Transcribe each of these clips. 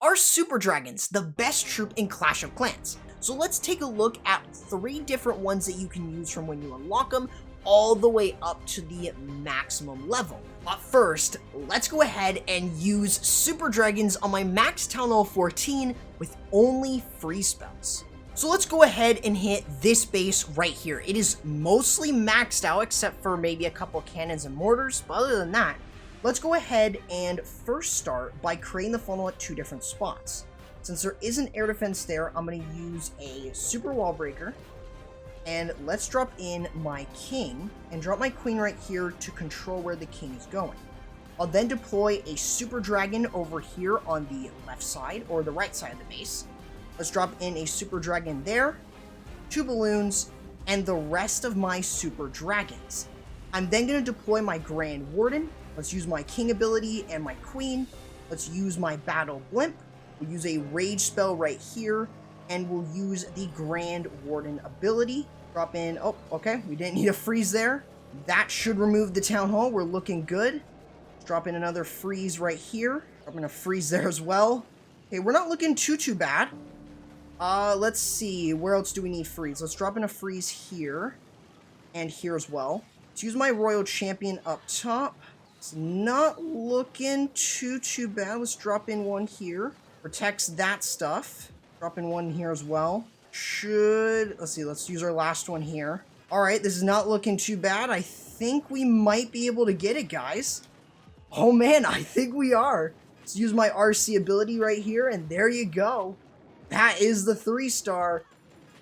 Are Super Dragons the best troop in Clash of Clans? So let's take a look at 3 different ones that you can use from when you unlock them all the way up to the maximum level. But first, let's go ahead and use Super Dragons on my max Town Hall 14 with only free spells. So let's go ahead and hit this base right here. It is mostly maxed out except for maybe a couple cannons and mortars, but other than that, let's go ahead and first start by creating the funnel at 2 different spots. Since there is an air defense there, I'm going to use a super wall breaker. And let's drop in my king and drop my queen right here to control where the king is going. I'll then deploy a super dragon over here on the left side or the right side of the base. Let's drop in a super dragon there, 2 balloons, and the rest of my super dragons. I'm then going to deploy my Grand Warden. Let's use my king ability and my queen. Let's use my battle blimp. We'll use a rage spell right here, and we'll use the Grand Warden ability. Drop in, oh, okay, we didn't need a freeze there. That should remove the town hall. We're looking good. Let's drop in another freeze right here. Drop in a freeze there as well. Okay, we're not looking too bad. Let's see, where else do we need freeze? Let's drop in a freeze here and here as well. Let's use my Royal Champion up top. It's not looking too bad. Let's drop in one here. Protects that stuff. Drop in one here as well. Let's see, let's use our last one here. All right, this is not looking too bad. I think we might be able to get it, guys. Oh man, I think we are. Let's use my RC ability right here, and there you go. That is the 3-star,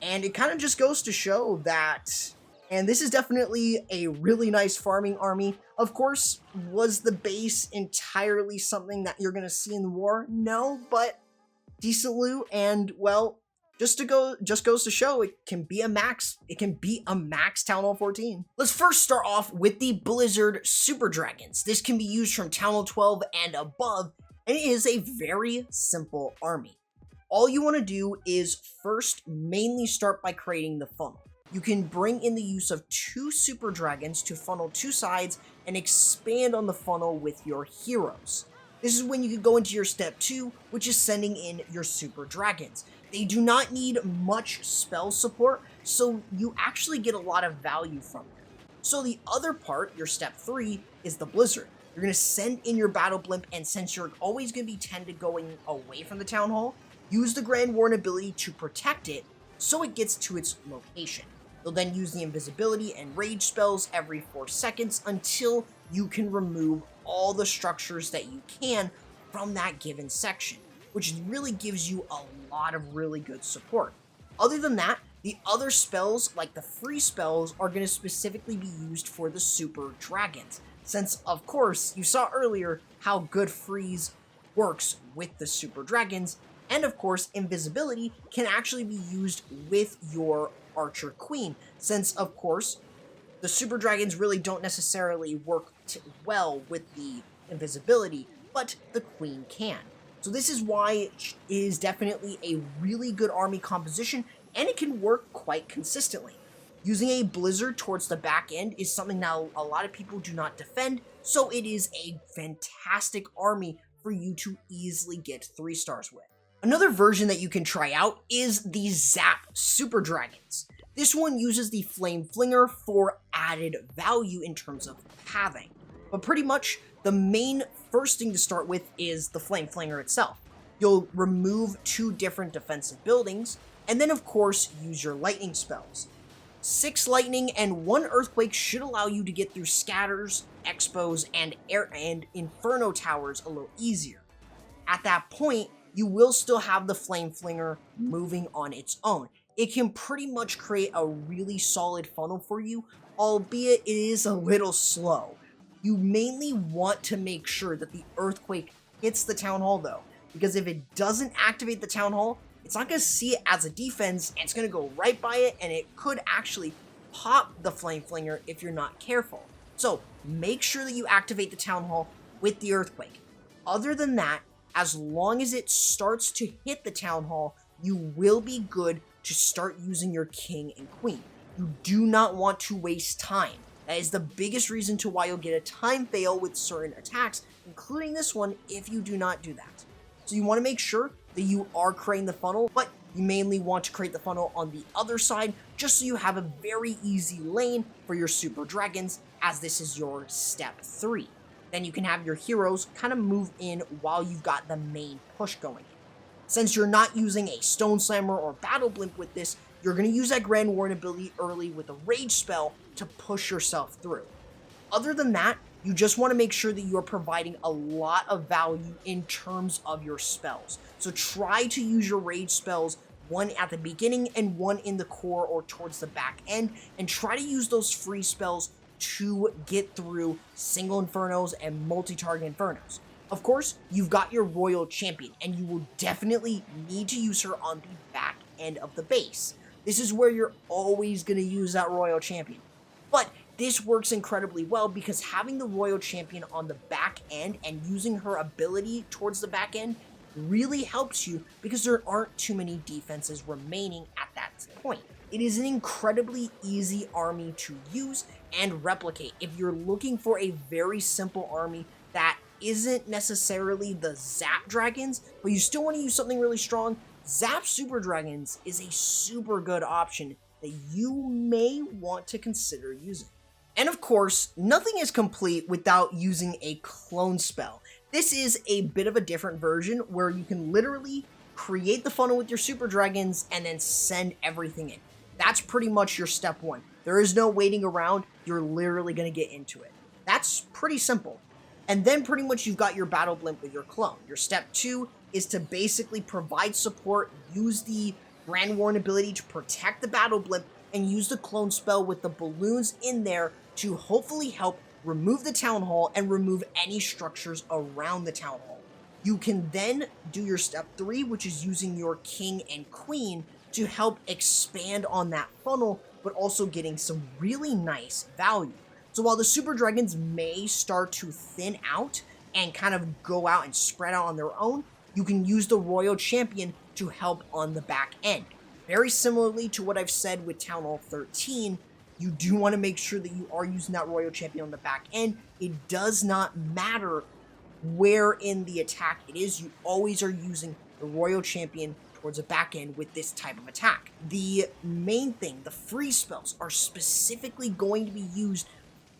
and it kind of just goes to show that, and this is definitely a really nice farming army. Of course, was the base entirely something that you're going to see in the war? No, but decent loot, and well, just goes to show it can be a max Town Hall 14. Let's first start off with the Blizzard Super Dragons. This can be used from Town Hall 12 and above, and it is a very simple army. All you want to do is first mainly start by creating the funnel. You can bring in the use of 2 Super Dragons to funnel 2 sides and expand on the funnel with your heroes. This is when you can go into your step 2, which is sending in your Super Dragons. They do not need much spell support, so you actually get a lot of value from them. So the other part, your step 3, is the Blizzard. You're going to send in your Battle Blimp, and since you're always going to be tended going away from the Town Hall, use the Grand Warden ability to protect it so it gets to its location. You'll then use the invisibility and rage spells every 4 seconds until you can remove all the structures that you can from that given section, which really gives you a lot of really good support. Other than that, the other spells, like the free spells, are going to specifically be used for the Super Dragons, since, of course, you saw earlier how good freeze works with the Super Dragons, and of course, invisibility can actually be used with your Archer Queen, since, of course, the Super Dragons really don't necessarily work well with the invisibility, but the Queen can. So this is why it is definitely a really good army composition, and it can work quite consistently. Using a Blizzard towards the back end is something that a lot of people do not defend, so it is a fantastic army for you to easily get 3 stars with. Another version that you can try out is the Zap Super Dragons. This one uses the Flame Flinger for added value in terms of pathing. But pretty much, the main first thing to start with is the Flame Flinger itself. You'll remove 2 different defensive buildings, and then of course, use your lightning spells. 6 lightning and 1 earthquake should allow you to get through scatters, expos, and air and inferno towers a little easier. At that point, you will still have the Flame Flinger moving on its own. It can pretty much create a really solid funnel for you, albeit it is a little slow. You mainly want to make sure that the Earthquake hits the Town Hall though, because if it doesn't activate the Town Hall, it's not going to see it as a defense, and it's going to go right by it, and it could actually pop the Flame Flinger if you're not careful. So make sure that you activate the Town Hall with the Earthquake. Other than that, as long as it starts to hit the Town Hall, you will be good to start using your King and Queen. You do not want to waste time. That is the biggest reason to why you'll get a time fail with certain attacks, including this one, if you do not do that. So you want to make sure that you are creating the funnel, but you mainly want to create the funnel on the other side, just so you have a very easy lane for your Super Dragons, as this is your step 3. Then you can have your heroes kind of move in while you've got the main push going. Since you're not using a Stone Slammer or Battle Blimp with this, you're going to use that Grand Warden ability early with a Rage spell to push yourself through. Other than that, you just want to make sure that you're providing a lot of value in terms of your spells. So try to use your Rage spells, one at the beginning and one in the core or towards the back end, and try to use those free spells to get through single Infernos and multi-target Infernos. Of course, you've got your Royal Champion, and you will definitely need to use her on the back end of the base. This is where you're always going to use that Royal Champion. But this works incredibly well because having the Royal Champion on the back end and using her ability towards the back end really helps you because there aren't too many defenses remaining at that point. It is an incredibly easy army to use and replicate. If you're looking for a very simple army that isn't necessarily the Zap Dragons, but you still want to use something really strong, Zap Super Dragons is a super good option that you may want to consider using. And of course, nothing is complete without using a clone spell. This is a bit of a different version where you can literally create the funnel with your Super Dragons and then send everything in. That's pretty much your step 1. There is no waiting around, you're literally going to get into it. That's pretty simple. And then pretty much you've got your Battle Blimp with your clone. Your step 2 is to basically provide support, use the Grand Warden ability to protect the Battle Blimp, and use the clone spell with the balloons in there to hopefully help remove the Town Hall and remove any structures around the Town Hall. You can then do your step 3, which is using your King and Queen to help expand on that funnel, but also getting some really nice value. So while the Super Dragons may start to thin out and kind of go out and spread out on their own, you can use the Royal Champion to help on the back end. Very similarly to what I've said with Town Hall 13, you do want to make sure that you are using that Royal Champion on the back end. It does not matter where in the attack it is, you always are using the Royal Champion towards the back end with this type of attack. The main thing, the free spells, are specifically going to be used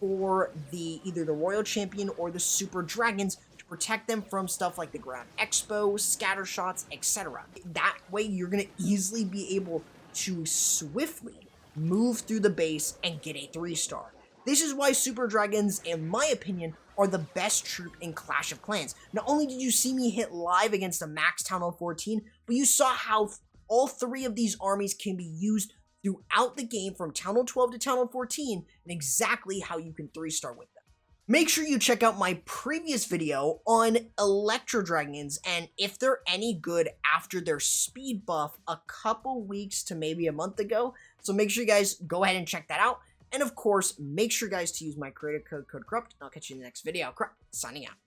for either the Royal Champion or the Super Dragons to protect them from stuff like the Ground Expo, scatter shots, etc. That way you're going to easily be able to swiftly move through the base and get a 3-star. This is why Super Dragons, in my opinion, are the best troop in Clash of Clans. Not only did you see me hit live against a max Town Hall 14, but you saw how all 3 of these armies can be used throughout the game from Town Hall 12 to Town Hall 14, and exactly how you can 3-star with them. Make sure you check out my previous video on Electro Dragons and if they're any good after their speed buff a couple weeks to maybe a month ago. So make sure you guys go ahead and check that out. And of course, make sure guys to use my creator code, Corrupt. I'll catch you in the next video. Corrupt, signing out.